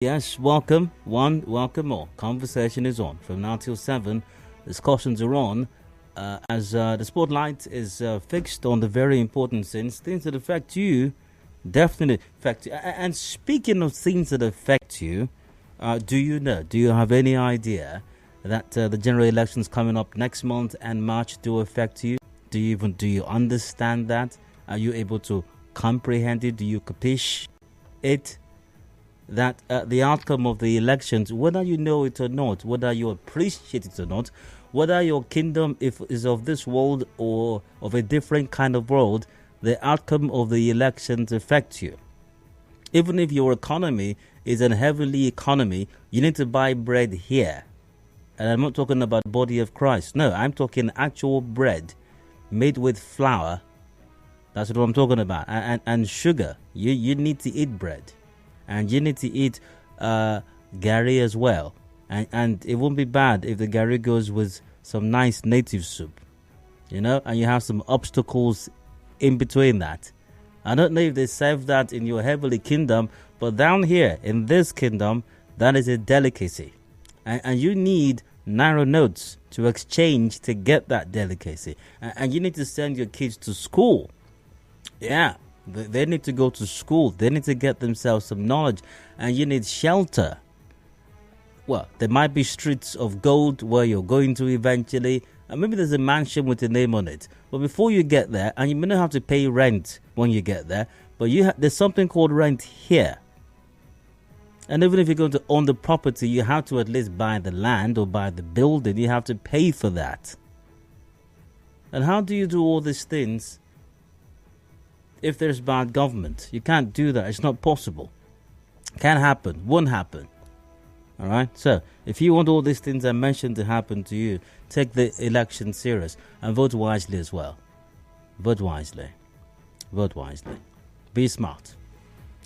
Yes, welcome. One, welcome all. Conversation is on. From now till 7, discussions are on. As the spotlight is fixed on the very important things that affect you, definitely affect you. And speaking of things that affect you, do you know, do you have any idea that the general elections coming up next month and March do affect you? Do you understand that? Are you able to comprehend it? Do you capish it? That the outcome of the elections, whether you know it or not, whether you appreciate it or not, whether your kingdom is of this world or of a different kind of world, the outcome of the elections affects you. Even if your economy is a heavenly economy, you need to buy bread here. And I'm not talking about the body of Christ. No, I'm talking actual bread made with flour. That's what I'm talking about. And sugar. You need to eat bread. And you need to eat gari as well. And it won't be bad if the gari goes with some nice native soup. And you have some obstacles in between that. I don't know if they serve that in your heavenly kingdom, but down here in this kingdom, that is a delicacy. And you need narrow notes to exchange to get that delicacy. And you need to send your kids to school. Yeah. They need to go to school. They need to get themselves some knowledge. And you need shelter. Well, there might be streets of gold where you're going to eventually. And maybe there's a mansion with a name on it. But before you get there, and you may not have to pay rent when you get there, but there's something called rent here. And even if you're going to own the property, you have to at least buy the land or buy the building. You have to pay for that. And how do you do all these things if there's bad government? You can't do that. It's not possible. Can't happen. Won't happen. All right? So, if you want all these things I mentioned to happen to you, take the election serious and vote wisely as well. Vote wisely. Vote wisely. Be smart.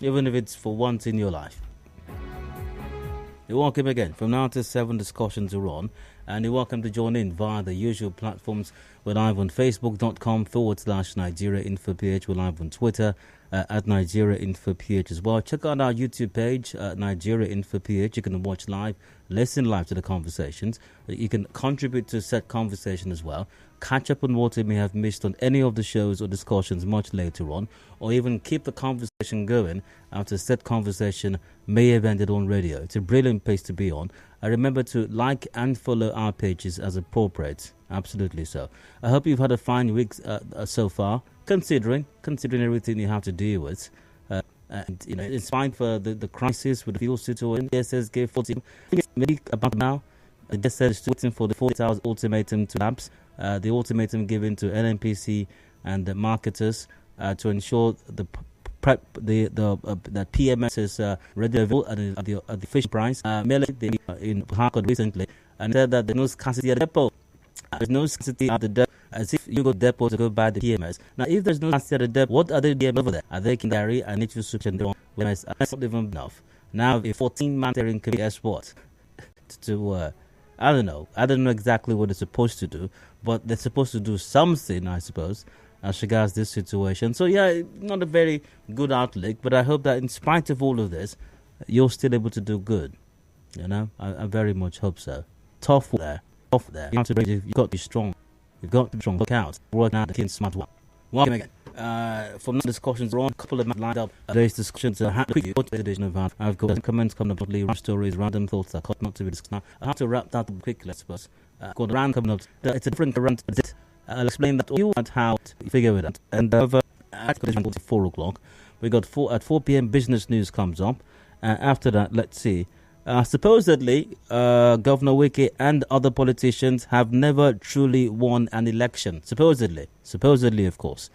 Even if it's for once in your life. You're welcome again. From now to 7, discussions are on. And you're welcome to join in via the usual platforms. We're live on Facebook.com/Nigeria InfoPH. We're live on Twitter at Nigeria InfoPH as well. Check out our YouTube page, Nigeria InfoPH. You can watch live, listen live to the conversations. You can contribute to said conversation as well. Catch up on what you may have missed on any of the shows or discussions much later on, or even keep the conversation going after said conversation may have ended on radio. It's a brilliant place to be on. Remember to like and follow our pages as appropriate. Absolutely so. I hope you've had a fine week so far, considering everything you have to deal with. And it's fine for the crisis with the fuel situation. DSS gave 40 minutes about now. The DSS is waiting for the 40 hours ultimatum to lapse. The ultimatum given to NNPC and the marketers to ensure that PMS is ready available at the fish price. Merely in Harcourt recently, and said that there's no scarcity at the depot. There's no scarcity at the depot, as if you go to the depot to go buy the PMS. Now, if there's no scarcity at the depot, what are they doing over there? Are they Kindari and nature soup and PMS? That's not even enough. Now, a 14-man steering committee export to I don't know exactly what they're supposed to do, but they're supposed to do something, I suppose, as regards this situation. So yeah, not a very good outlook, but I hope that in spite of all of this, you're still able to do good. I very much hope so. Tough there. You've got to be strong. You've got to be strong. Look out. Work out the kid's smart one. Welcome again. From the discussions, we're on a couple of them lined up. Today's discussions are happening. I've got comments coming up, random stories, random thoughts that caught not to be discussed now. I have to wrap that up quickly, I suppose. Got a rant coming up. It's a different rant. I'll explain that to you and how to figure it out. And over at 4 o'clock, we got 4 p.m. business news comes up. After that, let's see. Supposedly, Governor Wike and other politicians have never truly won an election. Supposedly, of course.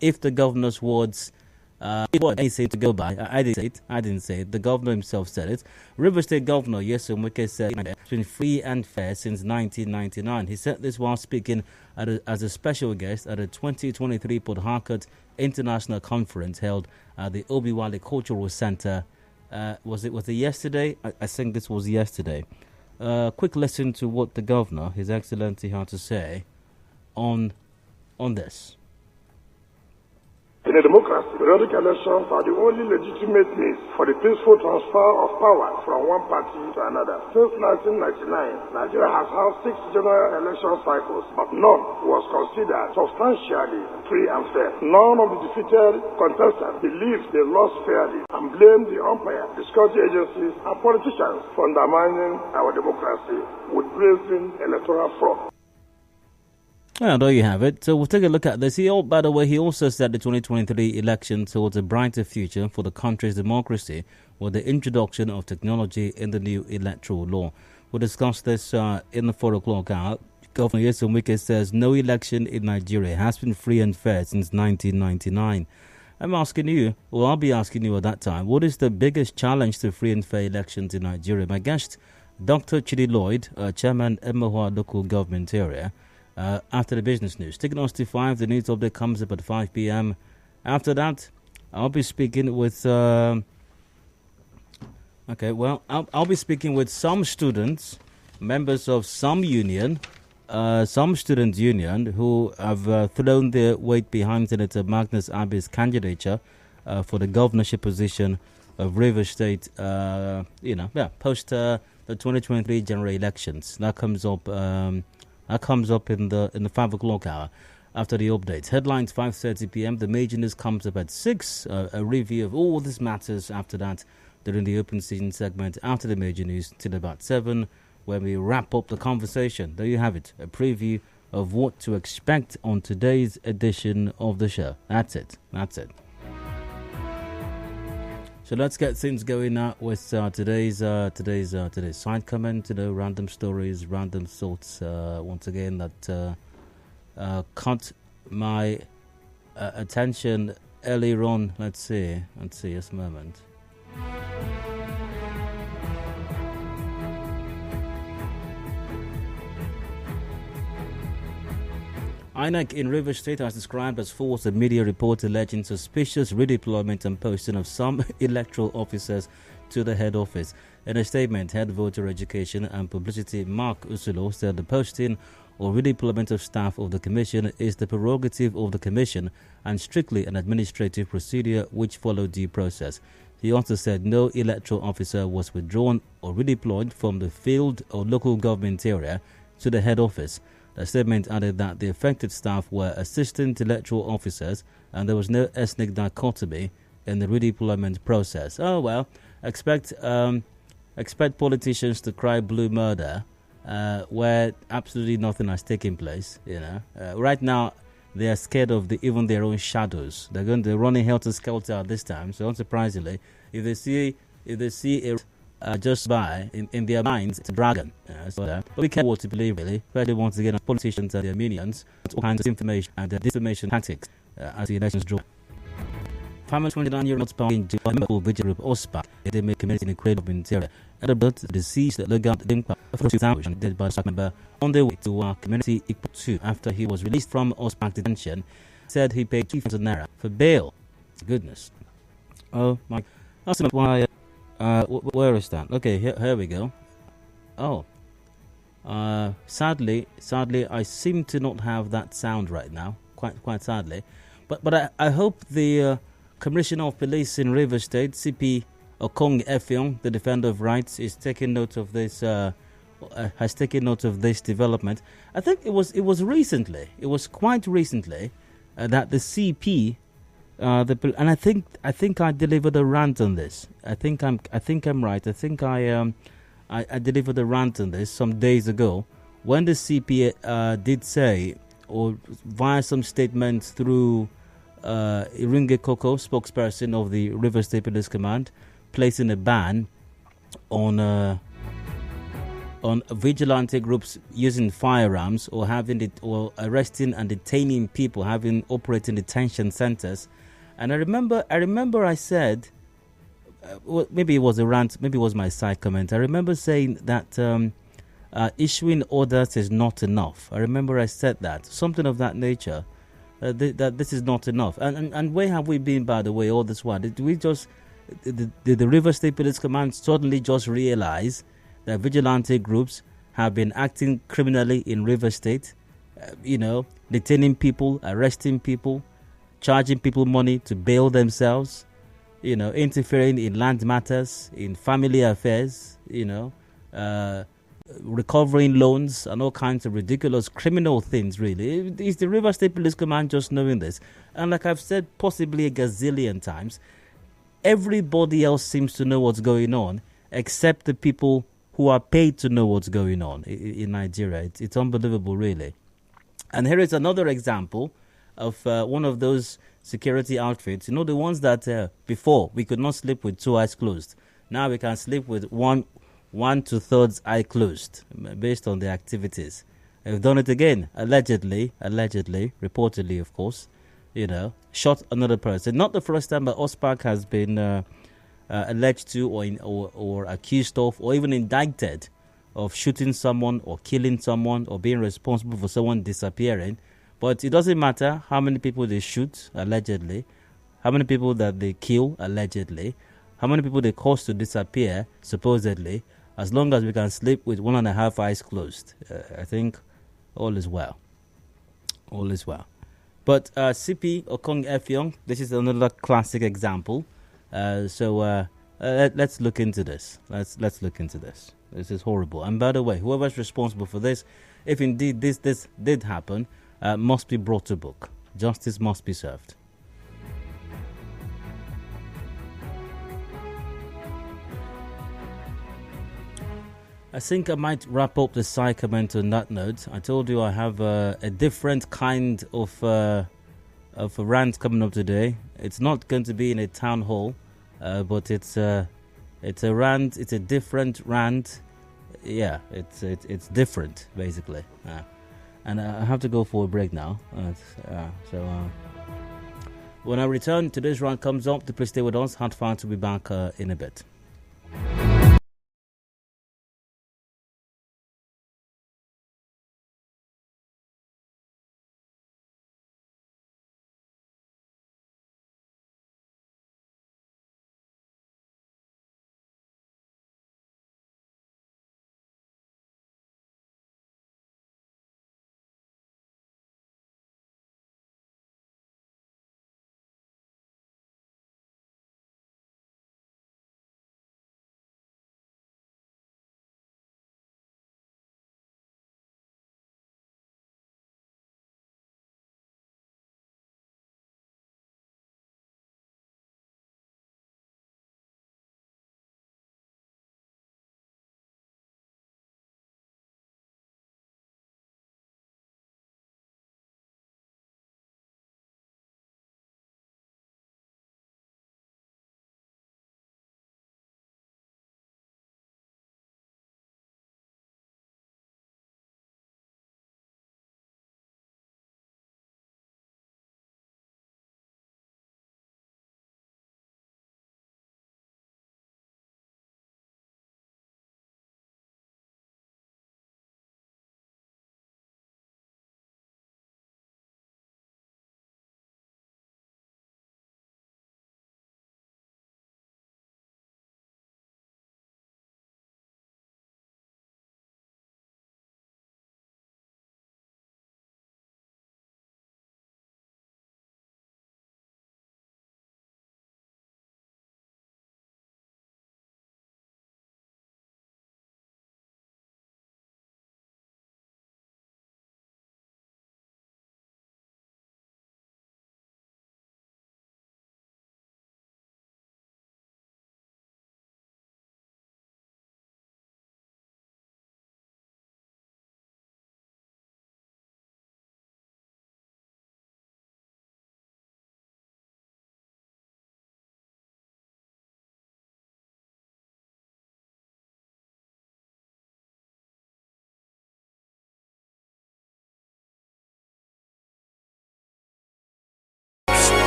If the governor's words, I say to go by, I didn't say it. The governor himself said it. River State Governor Nyesom Wike said it's been free and fair since 1999. He said this while speaking as a special guest at a 2023 Port Harcourt International Conference held at the Obiwale Cultural Center. Was it yesterday? I think this was yesterday. Quick listen to what the governor, His Excellency, had to say on this. In a democracy, periodic elections are the only legitimate means for the peaceful transfer of power from one party to another. Since 1999, Nigeria has had 6 general election cycles, but none was considered substantially free and fair. None of the defeated contestants believed they lost fairly and blamed the umpire, the security agencies, and politicians for undermining our democracy with brazen electoral fraud. Well, there you have it. So we'll take a look at this. By the way, he also said the 2023 election towards a brighter future for the country's democracy with the introduction of technology in the new electoral law. We'll discuss this in the 4 o'clock hour. Governor Nyesom Wike says no election in Nigeria has been free and fair since 1999. I'm asking you, or I'll be asking you at that time, what is the biggest challenge to free and fair elections in Nigeria? My guest, Dr. Chidi Lloyd, Chairman, Emohua Local Government Area. After the business news. Taking us to 5, the news update comes up at 5 p.m. After that, I'll be speaking with... I'll be speaking with some students, members of some student union, who have thrown their weight behind Senator Magnus Abi's candidature for the governorship position of Rivers State, post the 2023 general elections. That comes up... in the 5 o'clock hour after the updates. Headlines 5:30 p.m. The major news comes up at 6. A review of all these matters after that during the open season segment after the major news till about 7 when we wrap up the conversation. There you have it. A preview of what to expect on today's edition of the show. That's it. So let's get things going with today's side comment, random stories, random thoughts, once again, that caught my attention earlier on. Let's see, just a moment. INEC in Rivers State has described as false a media report alleging suspicious redeployment and posting of some electoral officers to the head office. In a statement, Head Voter Education and Publicity Mark Usulo said the posting or redeployment of staff of the Commission is the prerogative of the Commission and strictly an administrative procedure which followed due process. He also said no electoral officer was withdrawn or redeployed from the field or local government area to the head office. The statement added that the affected staff were assistant electoral officers and there was no ethnic dichotomy in the redeployment process. Oh well, expect politicians to cry blue murder where absolutely nothing has taken place. Right now they are scared of even their own shadows. They're running helter skelter at this time. So unsurprisingly, if they see a just by in their minds, it's a dragon. But we can't what to believe, really. Especially once again, politicians and their minions, all kinds of information and disinformation tactics as the elections draw. 529-year-old power in Japan, Vigil Group OSPA, they make community in the cradle of interior. At about the deceased Legat Dimpa for 2000, dead by a member on their way to our community equal to after he was released from OSPA detention, said he paid 2,000 naira for bail. Goodness. Oh my. That's why. Where is that? Okay, here we go. Oh, sadly, I seem to not have that sound right now. Quite sadly, but I hope the Commissioner of Police in Rivers State, CP Okong Effiong, the defender of rights, is taking note of this. Has taken note of this development. I think it was recently. It was quite recently that the CP. And I think I delivered a rant on this. I think I'm right. I think I delivered a rant on this some days ago when the CP did say, or via some statements through Iringe Koko, spokesperson of the River State Police Command, placing a ban on vigilante groups using firearms or or arresting and detaining people, operating detention centers. And I remember I said, maybe it was a rant, maybe it was my side comment. I remember saying that issuing orders is not enough. I remember I said that, something of that nature, that this is not enough. And where have we been, by the way, all this while? Did the River State Police Command suddenly just realize that vigilante groups have been acting criminally in River State, detaining people, arresting people, charging people money to bail themselves, interfering in land matters, in family affairs, recovering loans and all kinds of ridiculous criminal things, really. Is the River State Police Command just knowing this? And like I've said possibly a gazillion times, everybody else seems to know what's going on except the people who are paid to know what's going on in Nigeria. It's unbelievable, really. And here is another example of one of those security outfits. The ones that before we could not sleep with two eyes closed. Now we can sleep with one to thirds eye closed based on the activities. They've done it again, allegedly, reportedly, of course. Shot another person. Not the first time, but OSPAC has been alleged to or accused of or even indicted of shooting someone or killing someone or being responsible for someone disappearing. But it doesn't matter how many people they shoot, allegedly, how many people that they kill, allegedly, how many people they cause to disappear, supposedly, as long as we can sleep with 1.5 eyes closed. I think all is well. All is well. But CP Okong Effiong, this is another classic example. So let's look into this. Let's look into this. This is horrible. And by the way, whoever's responsible for this, if indeed this did happen, must be brought to book. Justice must be served. I think I might wrap up the side comment on that note. I told you I have a different kind of a rant coming up today. It's not going to be in a town hall, but it's a rant. It's a different rant. Yeah, it's different basically. And I have to go for a break now. So when I return, today's rant comes up. Please stay with us. Hard fun to be back in a bit.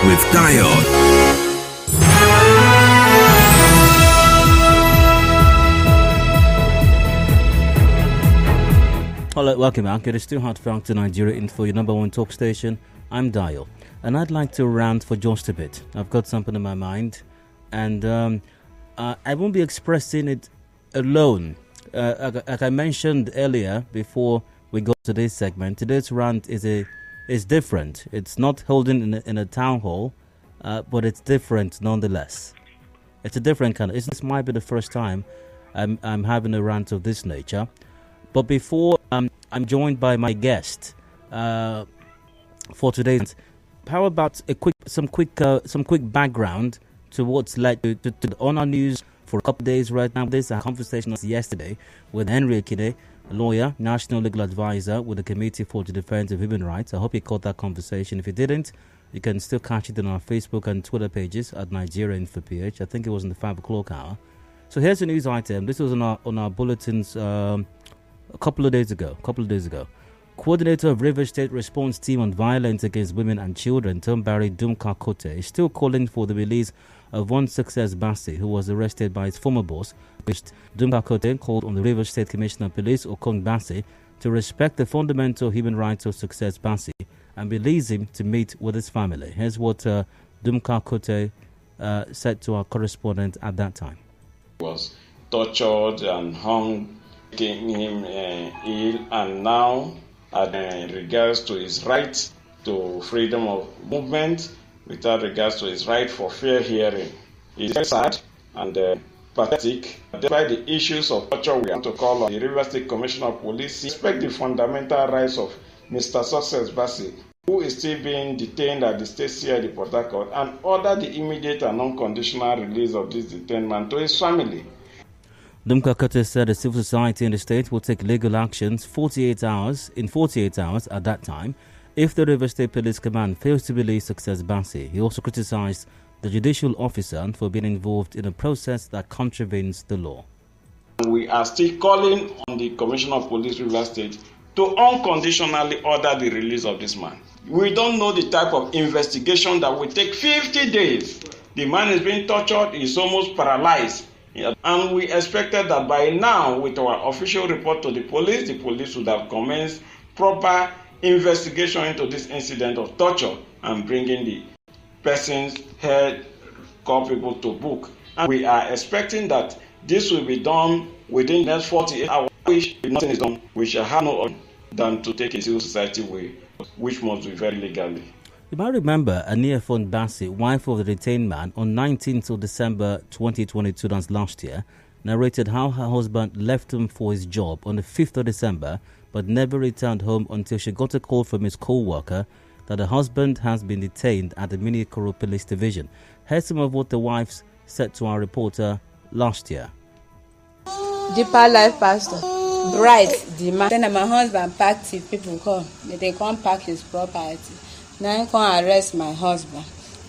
With Diode. Hello, welcome back. It is still Hard Fact to Nigeria Info, your number one talk station. I'm Dial, and I'd like to rant for just a bit. I've got something in my mind, and I won't be expressing it alone. Like I mentioned earlier, before we go to this segment, today's rant is is different. It's not holding in a town hall, but it's different nonetheless. It's a different kind of. This might be the first time I'm having a rant of this nature. But before I'm joined by my guest for today's. How about some quick background to what's led to on our news for a couple of days right now. This conversation was yesterday with Henry Ekide, a lawyer, national legal advisor with the Committee for the Defense of Human Rights. I hope you caught that conversation. If you didn't, you can still catch it on our Facebook and Twitter pages at Nigeria Info PH. I think it was in the 5 o'clock hour. So here's a news item. This was on our bulletins a couple of days ago. Coordinator of Rivers State Response Team on Violence Against Women and Children, Tombari Dumka Kote, is still calling for the release of one Success Bassey, who was arrested by his former boss, which Dumka Kote called on the Rivers State Commissioner of Police, Okong Bassey, to respect the fundamental human rights of Success Bassey and release him to meet with his family. Here's what Dumka Kote said to our correspondent at that time. He was tortured and hung, making him ill, and now in regards to his right to freedom of movement, without regards to his right for fair hearing. It's very sad and pathetic. Despite the issues of torture, we want to call on the River State Commissioner of Police to respect the fundamental rights of Mr. Success Bassey, who is still being detained at the State CID Port Harcourt, and order the immediate and unconditional release of this detained man to his family. Dumka Kote said the civil society in the state will take legal actions in 48 hours at that time if the River State Police Command fails to release Success Bassey. He also criticized the judicial officer for being involved in a process that contravenes the law. We are still calling on the Commissioner of Police River State to unconditionally order the release of this man. We don't know the type of investigation that will take 50 days. The man is being tortured, he's almost paralyzed. And we expected that by now, with our official report to the police would have commenced proper investigation into this incident of torture and bringing the person's head culpable to book. And we are expecting that this will be done within the next 48 hours, which if nothing is done, we shall have no other than to take a civil society way, which must be very legally. You might remember Aniafon Bassey, wife of the detained man, on 19th of December 2022, that's last year, narrated how her husband left him for his job on the 5th of December, but never returned home until she got a call from his co-worker that her husband has been detained at the Minikoro Police Division. Here's some of what the wives said to our reporter last year. Deeper life pastor, bright, the man. Then my husband packed it, people come. They come pack his property. Now I come arrest my husband.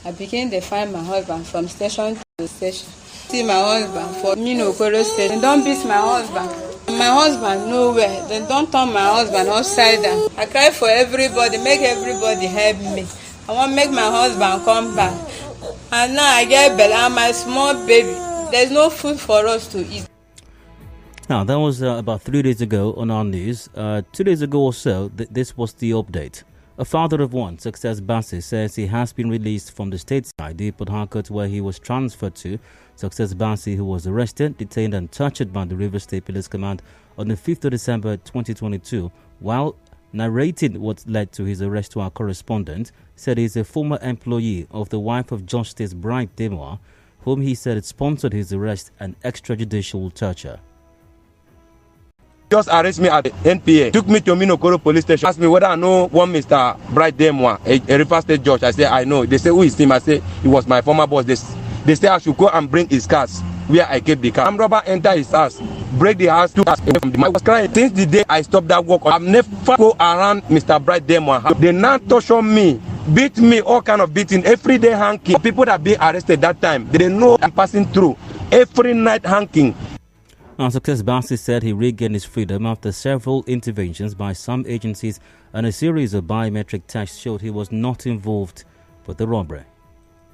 I begin to find my husband from station to station. See my husband for Minikoro station. Don't beat my husband. My husband nowhere. They don't turn my husband upside down. I cry for everybody, make everybody help me. I want to make my husband come back. And now I get Bella, my small baby. There's no food for us to eat. Now, that was about 3 days ago on our news. 2 days ago or so, this was the update. A father of one, Success Bassey, says he has been released from the state CID Port Harcourt, where he was transferred to. Success Bassey, who was arrested, detained and tortured by the River State Police Command on the 5th of December 2022, while narrating what led to his arrest to our correspondent, said he is a former employee of the wife of Justice Bright Demois, whom he said had sponsored his arrest and extrajudicial torture. Just arrest me at the NPA, took me to Minokoro police station, asked me whether I know one Mr. Bright Demois, a River State judge. I said, I know. They say, who is him? I say, he was my former boss. They say I should go and bring his cars where I kept the car. Armed robber entered his house, break the house, took us from the man. I was crying. Since the day I stopped that work, I've never go around Mr. Bright Demois. They now torture me, beat me, all kind of beating, every day hanking. People that be arrested that time, they know I'm passing through. Every night hanking. Success Bassey said he regained his freedom after several interventions by some agencies, and a series of biometric tests showed he was not involved with the robbery.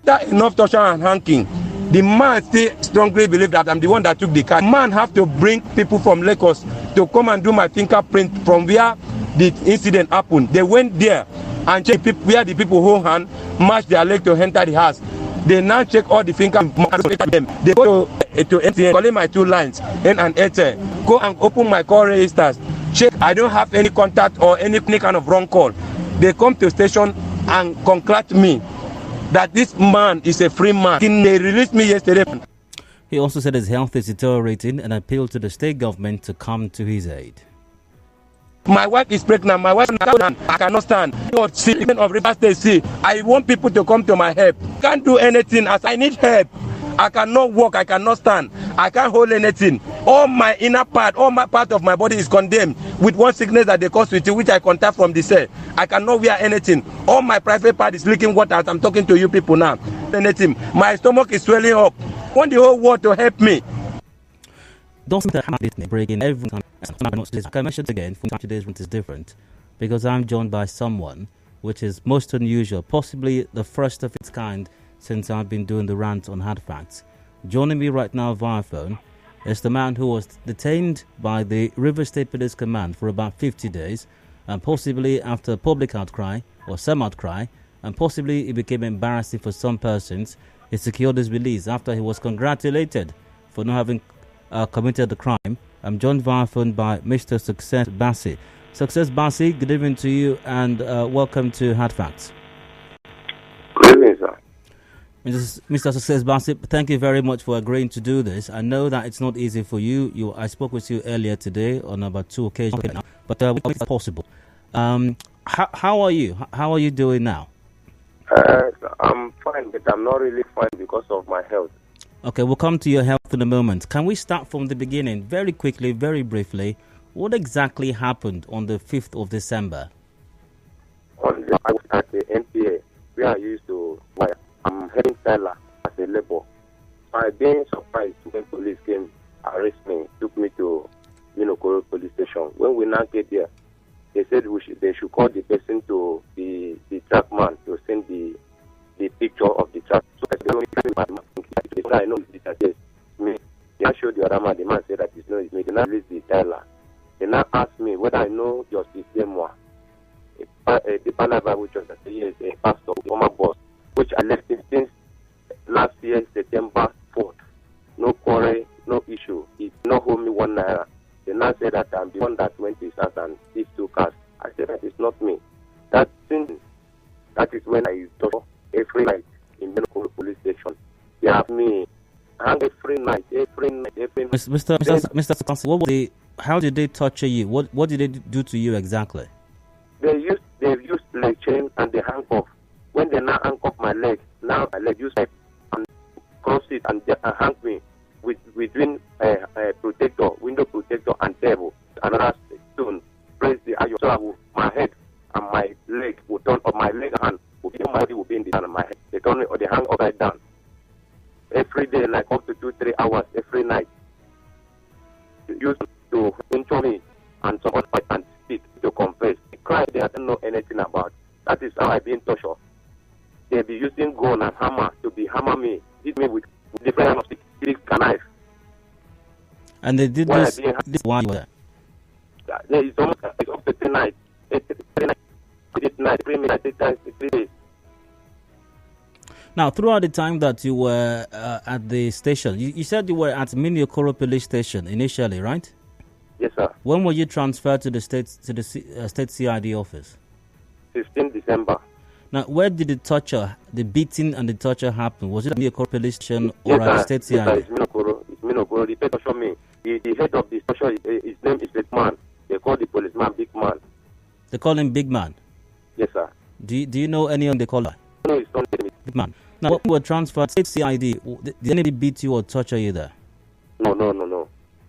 That enough torture and hanking. The man still strongly believes that I'm the one that took the car. The man have to bring people from Lagos to come and do my fingerprint from where the incident happened. They went there and checked where the people hold hand, match their leg to enter the house. They now check all the fingerprints. They go to NTN, calling my 2 lines, N and Airtel. Go and open my call registers. Check, I don't have any contact or any kind of wrong call. They come to station and congratulate me that this man is a free man. They released me yesterday. He also said his health is deteriorating and appealed to the state government to come to his aid. My wife is pregnant. My wife I cannot stand. Of River State, see, I want people to come to my help. Can't do anything as I need help. I cannot walk. I cannot stand. I can't hold anything. All my inner part, all my part of my body is condemned with one sickness that they call sweetie, which I contact from the cell. I cannot wear anything. All my private part is leaking water as I'm talking to you people now. Anything. My stomach is swelling up. I want the whole world to help me. Doesn't that breaking every time? Like I mentioned again, from today's route is different because I'm joined by someone which is most unusual, possibly the first of its kind since I've been doing the rant on hard facts. Joining me right now via phone is the man who was detained by the River State Police Command for about 50 days, and possibly after public outcry or some outcry, and possibly it became embarrassing for some persons. He secured his release after he was congratulated for not having committed the crime. I'm joined via phone by Mr. Success Bassey. Success Bassey, good evening to you and welcome to Hard Facts. Good evening, sir. Mr. Success Bassey, thank you very much for agreeing to do this. I know that it's not easy for you. I spoke with you earlier today on about 2 occasions, but it's possible. How are you? How are you doing now? I'm fine, but I'm not really fine because of my health. Okay, we'll come to your health in a moment. Can we start from the beginning, very quickly, very briefly? What exactly happened on the 5th of December? I was at the NPA, where I used to work. I'm heading Tyler as a labor. I being surprised when police came, arrest me, took me to Minokoro police station. When we now get there, they said they should call the person to the track man to send the picture of the track. So I know it's me. They showed the other man. The man said that it's not me. They now released the Tyler. They now asked me whether I know Justice Demois, the Bible which was a pastor, former boss, which I left him since last year, September 4th. No quarrel, no issue. He did not hold me 1 naira. They now said that I'm the one that went to his house and these 2 cars. I said that it's not me. That is when I talk every night in Minokoro police station. They have me hang every night. Mr. Sukansi, how did they torture you? What did they do to you exactly? They've used leg chain and the handcuff. When they now handcuff my leg, now my leg use and cross it and they hang me between a protector, window protector and table. Another stone, press the iron. So my head and my leg will turn up. My leg and my body will be in the down of my head. They turn it or they hang upside down. Every day, like up to 2-3 hours every night. They used to enter me and someone and speak to confess. They cry they don't know anything about. That is how I've been tortured. They be using gun and hammer to be hammer me, hit me with different kind of stick and knife. And they did this while you were there? It's almost up to 3 nights. 3 nights. 3 minutes, 3 times, 3 days. Now, throughout the time that you were at the station, you said you were at Minokoro police station initially, right? Yes, sir. When were you transferred to the state CID office? 15 December. Now, where did the beating and the torture happen? Was it at Minokoro police station or at the state CID? Yes, it's Minokoro. It's Minokoro. The person showed me. The head of the station, his name is Big Man. They call the policeman Big Man. They call him Big Man? Yes, sir. Do you know anyone they call him? No, it's not Big Man. Now, when you were transferred to state CID, did anybody beat you or torture you there? No.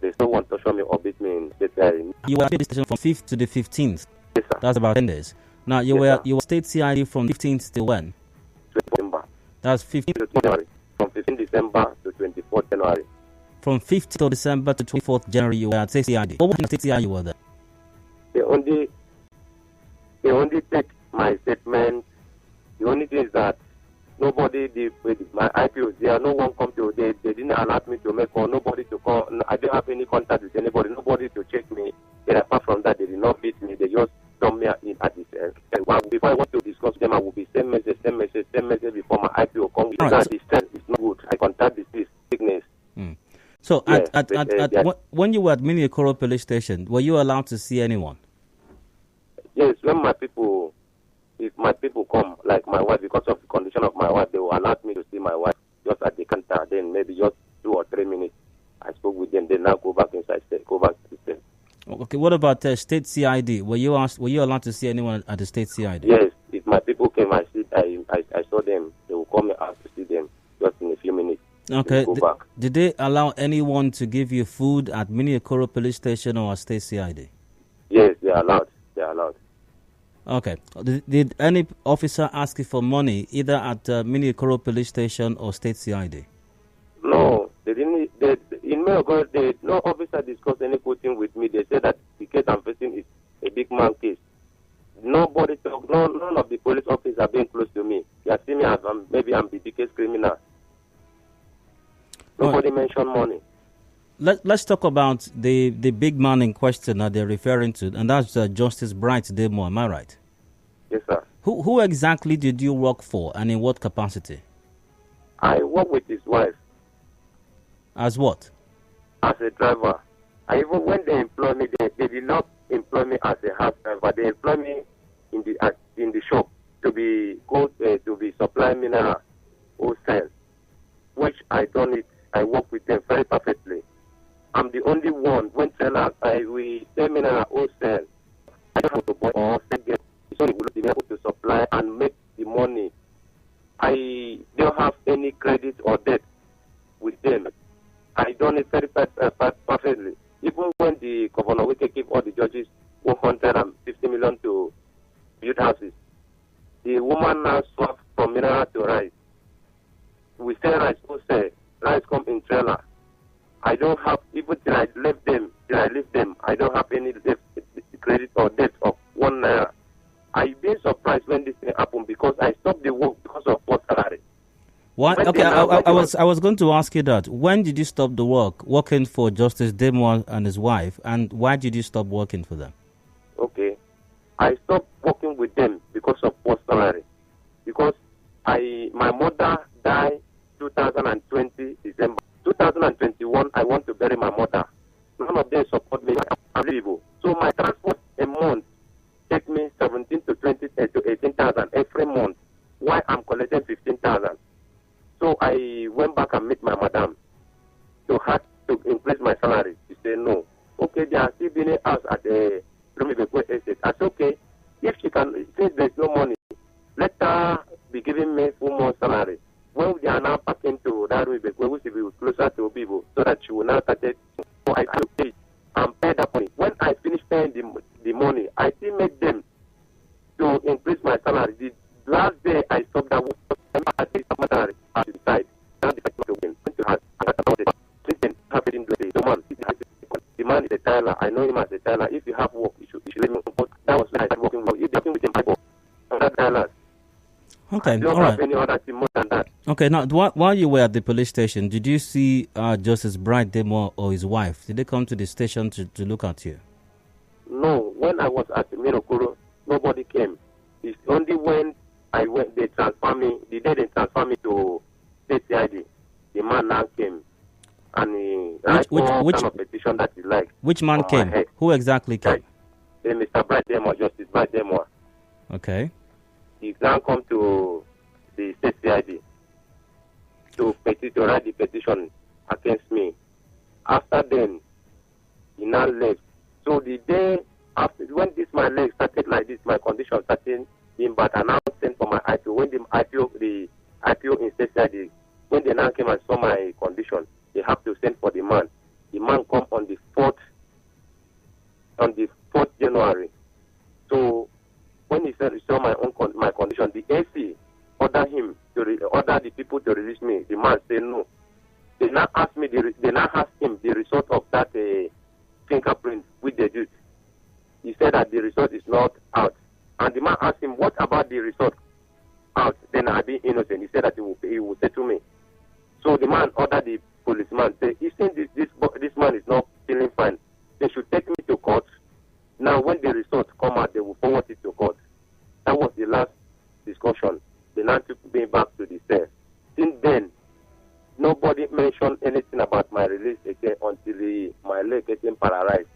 There's no one torture me or beat me in state CID. You were at the station from 5th to the 15th? Yes, sir. That's about 10 days. Now, you were state CID from 15th till when? December. That's 15th January. From 15th December to 24th January. From 15th of December to 24th January, you were at state CID. What was the state CID you were there? They only take my statement. The only thing is that nobody did with my IPOs there. No one come to. They didn't allow me to make call. Nobody to call. I don't have any contact with anybody. Nobody to check me. And apart from that, they did not beat me. They just dump me in at this end. And before I want to discuss them, I will be same message before my IPO come. Right. This is not good. I contact this sickness. So when you were at Minokoro police station, were you allowed to see anyone? Yes, when my people if my people come, like my wife, because of the condition of my wife, they will allow me to see my wife just at the counter. Then maybe just 2 or 3 minutes. I spoke with them. Then now go back inside, go back to the state. Okay, what about state CID? Were you allowed to see anyone at the state CID? Yes, if my people came, I saw them. They will call me out to see them just in a few minutes. Okay. Go back. Did they allow anyone to give you food at Miniokoro police station or state CID? Yes, they are allowed. They are allowed. Okay. Did any officer ask you for money either at Miniokoro police station or state CID? No, they didn't. In Miniokoro, no officer discussed any quoting with me. They said that the case I'm facing is a big man case. Nobody talk. None of the police officers are being close to me. They are seeing me as maybe I'm the biggest criminal. Nobody mentioned money. Let's talk about the big man in question that they're referring to, and that's Justice Bright Demo. Am I right? Yes, sir. Who exactly did you work for, and in what capacity? I work with his wife. As what? As a driver. Even when they employ me, they did not employ me as a house driver. They employ me in the shop to be supplying mineral wholesale, which I done it. I work with them very perfectly. I'm the only one when we sell mineral wholesale. I don't have to buy or get. It's only will be able to supply and make the money. I don't have any credit or debt with them. I done it very perfectly. Even when the governor we can give all the judges 150 million to build houses, the woman now swapped from mineral to rice. We sell rice wholesale. Rice come in trailer. I don't have, even till I leave them, I don't have any credit or debt of 1 naira. I've been surprised when this thing happened because I stopped the work because of poor salary. Why? Okay, I was going to ask you that. When did you stop the work working for Justice Demo and his wife, and why did you stop working for them? Okay, I stopped working with them because of poor salary. Because my mother died 2020 December. 2021, I want to bury my mother. None of them support me. I'm unbelievable. So my transport a month take me 17 to 20 to 18,000 every month. Why I'm collecting 15,000? So I went back and met my madam. So had to increase my salary. She said no. Okay, they are still building house at the Rumibekwe estate. I said okay, if she can, since there's no money, let her be giving me full more salary. When they are now packing to that Rumibekwe, which will be closer to people, so that she will now start it. So I have to pay and pay that money. When I finish paying the money, I still make them to increase my salary. The last day I stopped that work, I take some salary at the side. Now the to win. The man is a tailor. I know him as a tailor. If you have work, you should let me know. That was when I started working with him. If you're working with him, I work. That tailor. Okay, I don't all have right. any other thing more than that. Okay, now while you were at the police station, did you see Justice Bright Demo or his wife? Did they come to the station to look at you? No, when I was at Mirokoro, nobody came. It's only when I went, they transfer me. The day they transfer me to state CID, the man now came, and he which kind of petition that he liked. Which man came? Who exactly came? Mr. Bright Demo, Justice Bright Demo. Okay. He now come to the state CID to write the petition against me. After then, he now left. So the day after, when my leg started like this, my condition started being bad, and now sent for my IPO. When the IPO in state CID, when they now came and saw my condition, they have to send for the man. The man come on the 4th January. So when he said he saw my condition, the AC ordered him to order the people to release me. The man said no. They now asked him the result of that fingerprint which they did. He said that the result is not out. And the man asked him, what about the result out? Then I be innocent. He said that he will settle me. So the man ordered the policeman, say, if this man is not feeling fine, they should take me to court. Now when the results come out, they will forward it to court. That was the last discussion. They now took me back to the cell. Since then, nobody mentioned anything about my release again until my leg getting paralyzed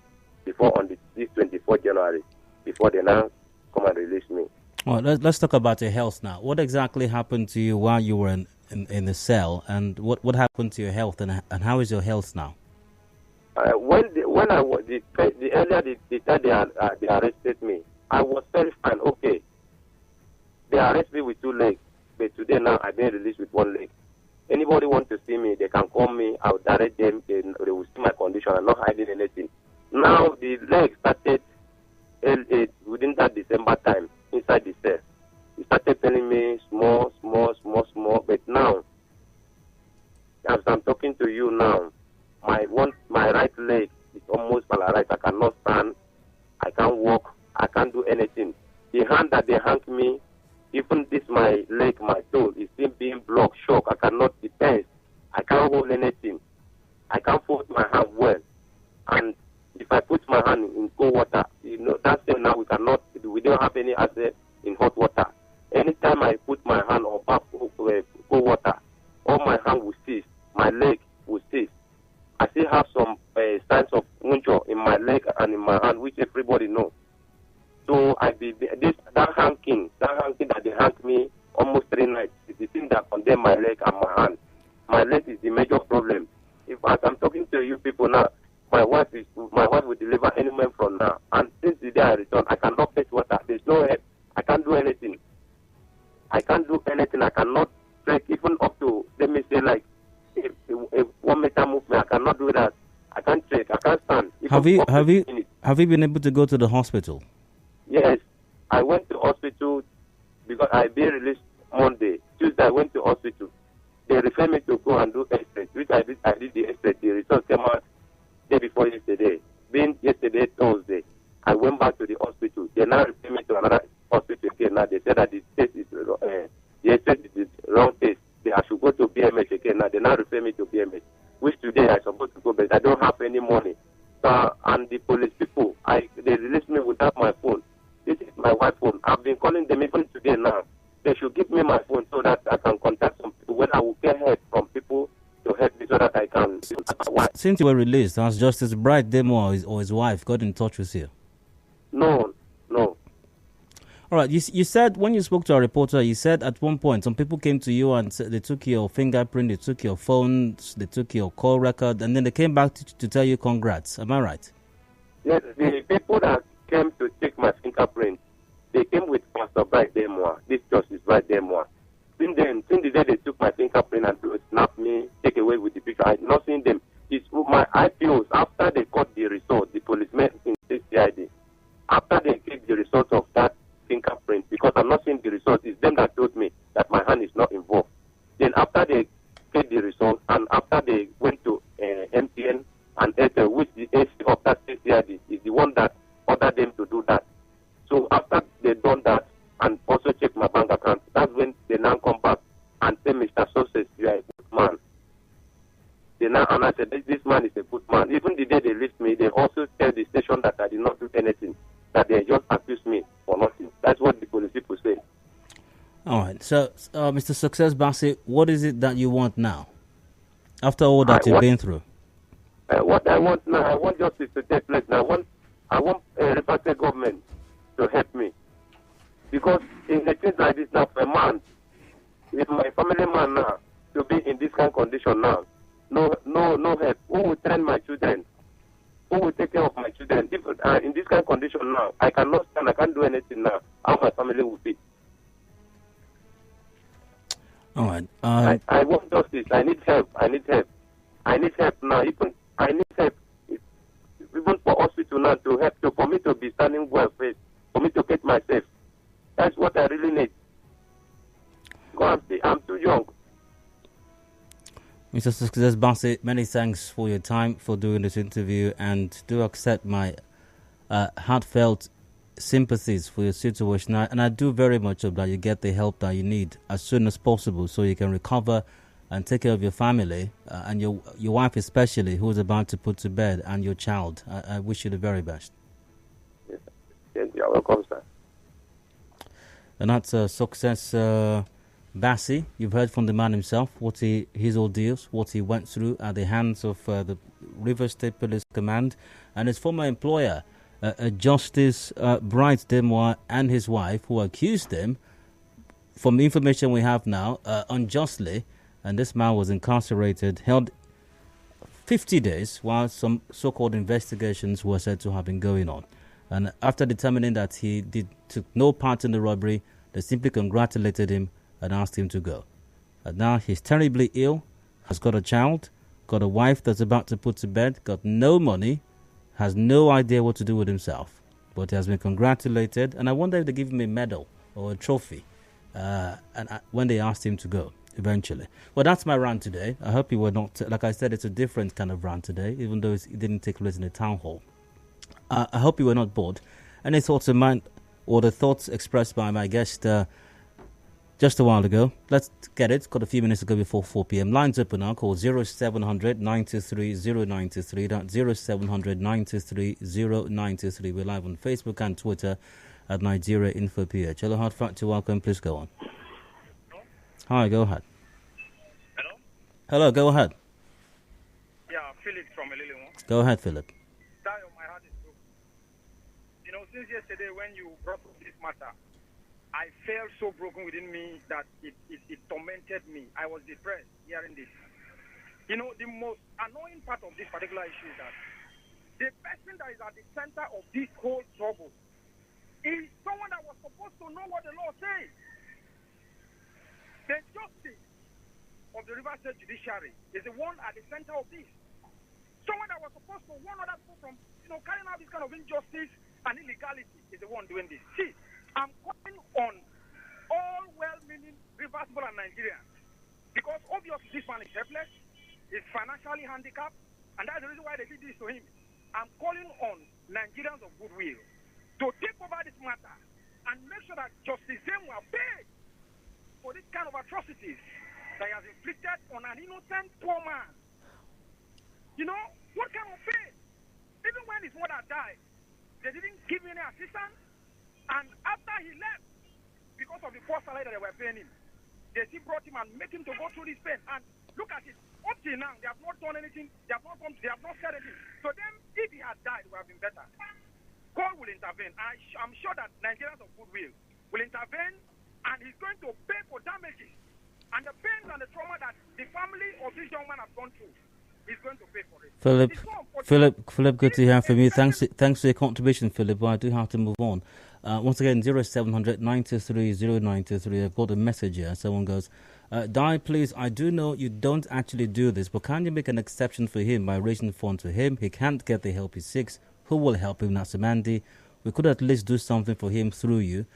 before on this 24th January, before they now come and release me. Well, let's talk about your health now. What exactly happened to you while you were in the cell, and what happened to your health, and how is your health now? When I was the earlier the time they arrested me, I was very fine. Okay, they arrested me with 2 legs, but today now I've been released with 1 leg. Anybody want to see me, they can call me. I'll direct them. They will see my condition. I'm not hiding anything. Now the leg started within that December time inside the cell. He started telling me small. But now, as I'm talking to you now, my right leg is almost paralyzed. I cannot stand. I can't walk. I can't do anything. The hand that they hang me, even this my leg, my toe, is still being blocked, shock. I cannot defend. I can't hold anything. I can't fold my hand well. And if I put my hand in cold water, that's it now we don't have any access in hot water. Anytime I put my hand on cold water, all my hand will cease. My leg will cease. I still have some signs of puncture in my leg and in my hand, which everybody knows. So that hanging that they hang me almost 3 nights is the thing that condemn my leg and my hand. My leg is the major problem. If as I'm talking to you people now, my wife will deliver any moment from now. And since the day I return, I cannot fetch water. There's no help. I can't do anything. I cannot trek even up to, let me say, like a 1 meter movement. I cannot do that. I can't trek. I can't stand. Have you been able to go to the hospital? Yes, I went to hospital because I been released Monday. Tuesday I went to hospital. They referred me to go and do X-ray, which I did the X-ray. The results came out day before yesterday. Being yesterday, Thursday, I went back to the hospital. They now referred me to another hospital again. Now they said that the test is the X-ray is the wrong test. I should go to BMH again. Now they now refer me to BMH, which today I supposed to go, but I don't have any money. And the police people, they released me without my phone. This is my wife's phone. I've been calling them even today now. They should give me my phone so that I can contact some people when I will get help from people to help me so that I can. Since you were released, has Justice Bright Demo or his wife got in touch with you? No. All right. You said when you spoke to a reporter, you said at one point some people came to you and said they took your fingerprint, they took your phones, they took your call record, and then they came back to tell you congrats. Am I right? Yes, the people that came to take my fingerprint, they came with Pastor Bright Demois, this Justice Bright Demois. Since the day they took my fingerprint and snapped me, take away with the picture, I had not seen them. It's my IPOs, after they got the result, the policemen in CID, after they gave the result of that fingerprint, because I'm not seeing the result, it's them that told me that my hand is not involved. Then after they get the result, and after they went to MTN and Airtel, which the AC of that CID is the one that ordered them to do that. So after they done that and also check my bank account, that's when they now come back and say, Mr. Success, you are a good man. And I said, this man is a good man. Even the day they released me, they also tell the station that I did not do anything, that they just accused me for nothing. That's what the police people say. All right. So, Mr. Success Bassey, what is it that you want now? After all that you've been through? What I want now, I want justice to take place now. I want a reparted government to help me. Because in the things like this now, for a man, with my family man now, to be in this kind of condition now, no help. Who will train my children? Who will take care of my children? If, in this kind of condition now, I cannot stand, I can't do anything now. How my family will be? All right. I want justice. I need help. I need help now. Even I need help. Even for hospital now to help for me to be standing well first, for me to get myself. That's what I really need. Because I'm too young. Mr. Success Bassey, many thanks for your time, for doing this interview, and do accept my heartfelt sympathies for your situation. And I do very much hope that you get the help that you need as soon as possible so you can recover and take care of your family and your wife especially, who is about to put to bed, and your child. I wish you the very best. Yes, you're welcome, sir. And that's Success Bassey. You've heard from the man himself, his ordeals, what he went through at the hands of the Rivers State Police Command and his former employer, Justice Bright Demois and his wife, who accused him, from the information we have now, unjustly, and this man was incarcerated, held 50 days while some so-called investigations were said to have been going on. And after determining that he took no part in the robbery, they simply congratulated him and asked him to go. And now he's terribly ill, has got a child, got a wife that's about to put to bed, got no money, has no idea what to do with himself. But he has been congratulated, and I wonder if they give him a medal or a trophy when they asked him to go eventually. Well, that's my rant today. I hope you were not, like I said, it's a different kind of rant today, even though it didn't take place in a town hall. I hope you were not bored. Any thoughts of mine or the thoughts expressed by my guest just a while ago? Let's get it. Got a few minutes to go before 4 p.m. Lines open now. Call 0700 923 093. That's 0700 923 093. We're live on Facebook and Twitter at Nigeria Info PH. Hello, hard fact to welcome. Please go on. Hi, go ahead. Hello? Hello, go ahead. Yeah, Philip from Elilimo. Go ahead, Philip. My heart is broken. You know, since yesterday when you brought up this matter, I felt so broken within me that it tormented me. I was depressed hearing this. You know, the most annoying part of this particular issue is that the person that is at the center of this whole trouble is someone that was supposed to know what the law says. The justice of the River State Judiciary is the one at the center of this. Someone that was supposed to warn other people from, carrying out this kind of injustice and illegality is the one doing this. See, I'm calling on all well-meaning Reversible and Nigerians because obviously this man is helpless, is financially handicapped, and that's the reason why they did this to him. I'm calling on Nigerians of goodwill to take over this matter and make sure that Justice Zemu are paid for this kind of atrocities that he has inflicted on an innocent poor man. You know, what kind of faith? Even when his mother died, they didn't give him any assistance. And after he left, because of the poor salary that they were paying him, they still brought him and made him to go through this pain. And look at it. Up till now, they have not done anything. They have not said anything. So then, if he had died, it would have been better. God will intervene. I'm sure that Nigerians of goodwill will intervene, and he's going to pay for damages. And the pain and the trauma that the family of this young man have gone through, he's going to pay for it. Philip, good to hear from you. Thanks for your contribution, Philip. But I do have to move on. Once again, 0700 923 093. I've got a message here. Someone goes, Di, please, I do know you don't actually do this, but can you make an exception for him by raising funds for him? He can't get the help he seeks. Who will help him? That's Mandy. We could at least do something for him through you.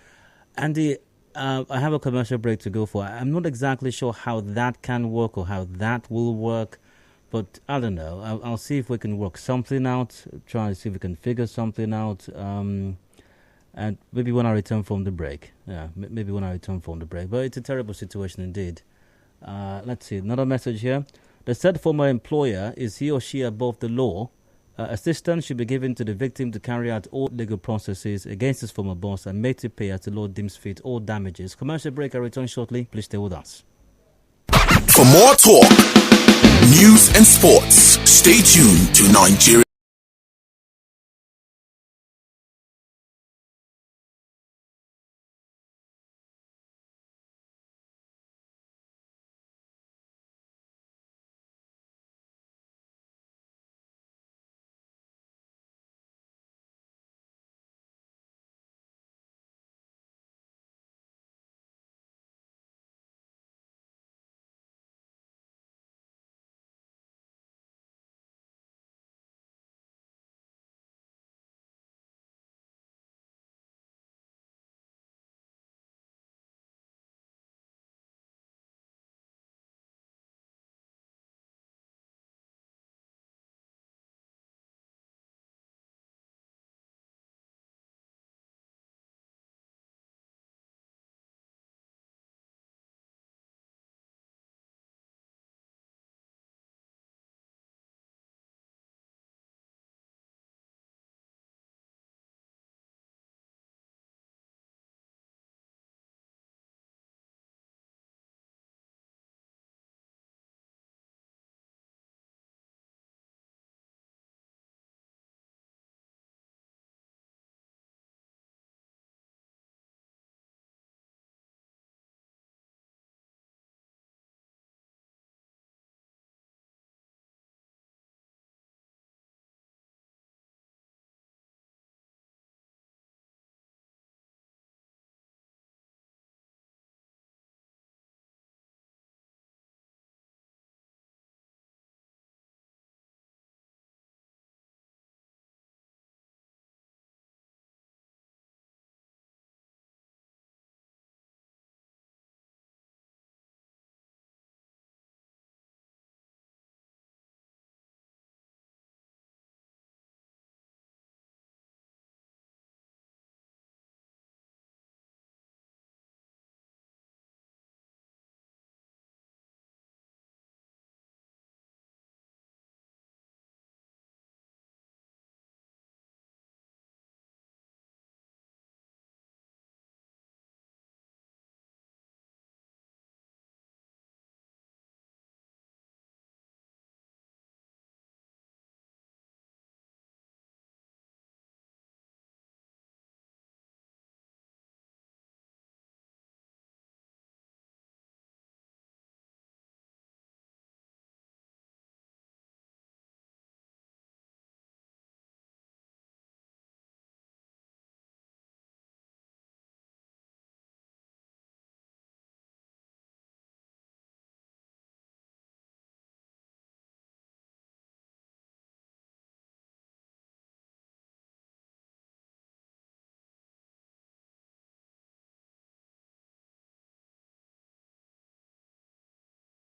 Andy, I have a commercial break to go for. I'm not exactly sure how that can work or how that will work, but I don't know. I'll see if we can work something out, try to see if we can figure something out, and maybe when I return from the break. Yeah, maybe when I return from the break. But it's a terrible situation indeed. Let's see, another message here. The said former employer, is he or she above the law? Assistance should be given to the victim to carry out all legal processes against his former boss and made to pay as the law deems fit all damages. Commercial break, I return shortly. Please stay with us. For more talk, news and sports, stay tuned to Nigeria.